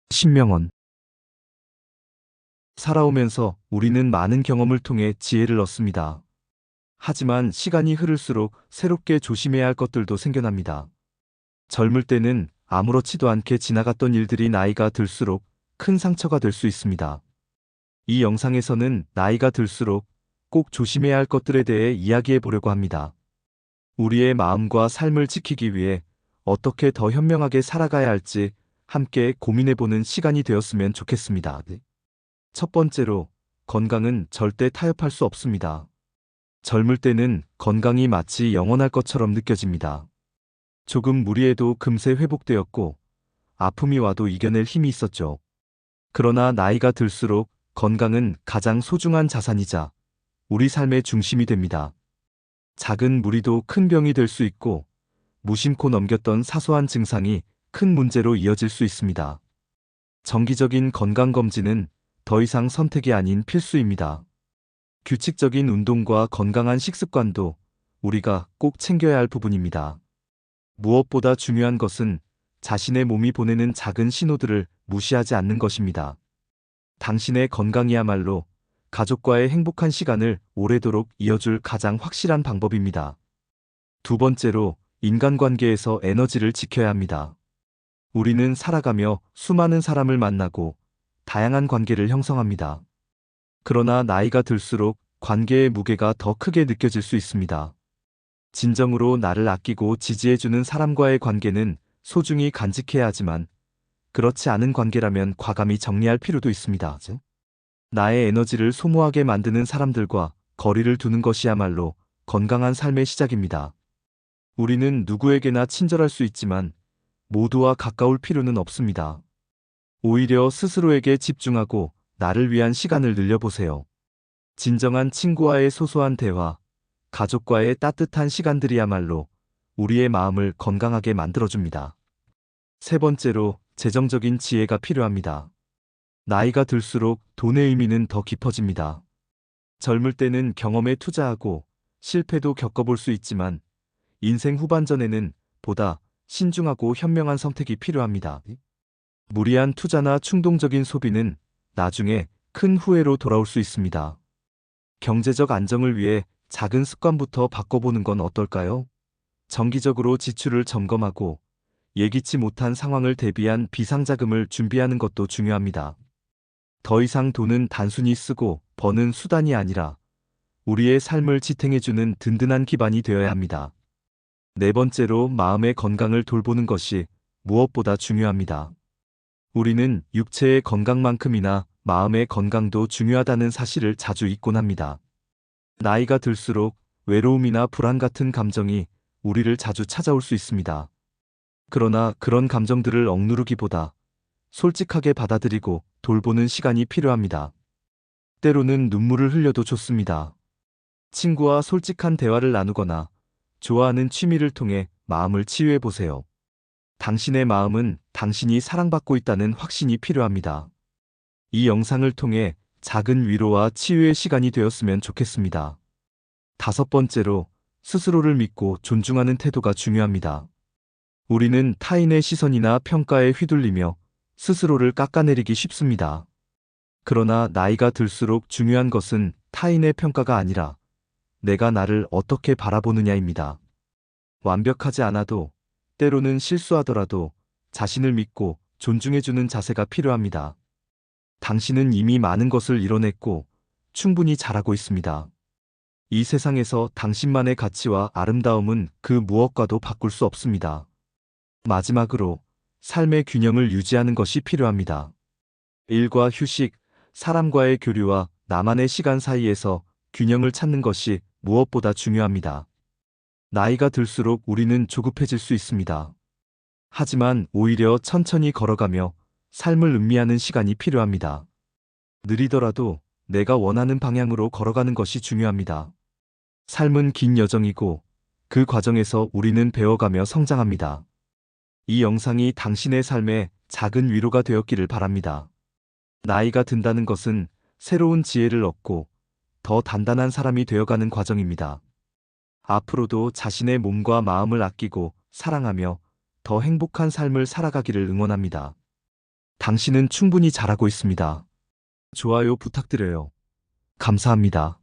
신명원. 살아오면서 우리는 많은 경험을 통해 지혜를 얻습니다. 하지만 시간이 흐를수록 새롭게 조심해야 할 것들도 생겨납니다. 젊을 때는 아무렇지도 않게 지나갔던 일들이 나이가 들수록 큰 상처가 될 수 있습니다. 이 영상에서는 나이가 들수록 꼭 조심해야 할 것들에 대해 이야기해 보려고 합니다. 우리의 마음과 삶을 지키기 위해 어떻게 더 현명하게 살아가야 할지 함께 고민해 보는 시간이 되었으면 좋겠습니다. 첫 번째로, 건강은 절대 타협할 수 없습니다. 젊을 때는 건강이 마치 영원할 것처럼 느껴집니다. 조금 무리해도 금세 회복되었고, 아픔이 와도 이겨낼 힘이 있었죠. 그러나 나이가 들수록 건강은 가장 소중한 자산이자 우리 삶의 중심이 됩니다. 작은 무리도 큰 병이 될 수 있고, 무심코 넘겼던 사소한 증상이 큰 문제로 이어질 수 있습니다. 정기적인 건강검진은 더 이상 선택이 아닌 필수입니다. 규칙적인 운동과 건강한 식습관도 우리가 꼭 챙겨야 할 부분입니다. 무엇보다 중요한 것은 자신의 몸이 보내는 작은 신호들을 무시하지 않는 것입니다. 당신의 건강이야말로 가족과의 행복한 시간을 오래도록 이어줄 가장 확실한 방법입니다. 두 번째로, 인간관계에서 에너지를 지켜야 합니다. 우리는 살아가며 수많은 사람을 만나고 다양한 관계를 형성합니다. 그러나 나이가 들수록 관계의 무게가 더 크게 느껴질 수 있습니다. 진정으로 나를 아끼고 지지해주는 사람과의 관계는 소중히 간직해야 하지만, 그렇지 않은 관계라면 과감히 정리할 필요도 있습니다. 나의 에너지를 소모하게 만드는 사람들과 거리를 두는 것이야말로 건강한 삶의 시작입니다. 우리는 누구에게나 친절할 수 있지만 모두와 가까울 필요는 없습니다. 오히려 스스로에게 집중하고 나를 위한 시간을 늘려보세요. 진정한 친구와의 소소한 대화, 가족과의 따뜻한 시간들이야말로 우리의 마음을 건강하게 만들어줍니다. 세 번째로, 재정적인 지혜가 필요합니다. 나이가 들수록 돈의 의미는 더 깊어집니다. 젊을 때는 경험에 투자하고 실패도 겪어볼 수 있지만, 인생 후반전에는 보다 신중하고 현명한 선택이 필요합니다. 무리한 투자나 충동적인 소비는 나중에 큰 후회로 돌아올 수 있습니다. 경제적 안정을 위해 작은 습관부터 바꿔보는 건 어떨까요? 정기적으로 지출을 점검하고 예기치 못한 상황을 대비한 비상자금을 준비하는 것도 중요합니다. 더 이상 돈은 단순히 쓰고 버는 수단이 아니라 우리의 삶을 지탱해주는 든든한 기반이 되어야 합니다. 네 번째로, 마음의 건강을 돌보는 것이 무엇보다 중요합니다. 우리는 육체의 건강만큼이나 마음의 건강도 중요하다는 사실을 자주 잊곤 합니다. 나이가 들수록 외로움이나 불안 같은 감정이 우리를 자주 찾아올 수 있습니다. 그러나 그런 감정들을 억누르기보다 솔직하게 받아들이고 돌보는 시간이 필요합니다. 때로는 눈물을 흘려도 좋습니다. 친구와 솔직한 대화를 나누거나 좋아하는 취미를 통해 마음을 치유해 보세요. 당신의 마음은 당신이 사랑받고 있다는 확신이 필요합니다. 이 영상을 통해 작은 위로와 치유의 시간이 되었으면 좋겠습니다. 다섯 번째로, 스스로를 믿고 존중하는 태도가 중요합니다. 우리는 타인의 시선이나 평가에 휘둘리며 스스로를 깎아내리기 쉽습니다. 그러나 나이가 들수록 중요한 것은 타인의 평가가 아니라 내가 나를 어떻게 바라보느냐입니다. 완벽하지 않아도, 때로는 실수하더라도 자신을 믿고 존중해주는 자세가 필요합니다. 당신은 이미 많은 것을 이뤄냈고 충분히 잘하고 있습니다. 이 세상에서 당신만의 가치와 아름다움은 그 무엇과도 바꿀 수 없습니다. 마지막으로, 삶의 균형을 유지하는 것이 필요합니다. 일과 휴식, 사람과의 교류와 나만의 시간 사이에서 균형을 찾는 것이 무엇보다 중요합니다. 나이가 들수록 우리는 조급해질 수 있습니다. 하지만 오히려 천천히 걸어가며 삶을 음미하는 시간이 필요합니다. 느리더라도 내가 원하는 방향으로 걸어가는 것이 중요합니다. 삶은 긴 여정이고 그 과정에서 우리는 배워가며 성장합니다. 이 영상이 당신의 삶에 작은 위로가 되었기를 바랍니다. 나이가 든다는 것은 새로운 지혜를 얻고 더 단단한 사람이 되어가는 과정입니다. 앞으로도 자신의 몸과 마음을 아끼고 사랑하며 더 행복한 삶을 살아가기를 응원합니다. 당신은 충분히 잘하고 있습니다. 좋아요 부탁드려요. 감사합니다.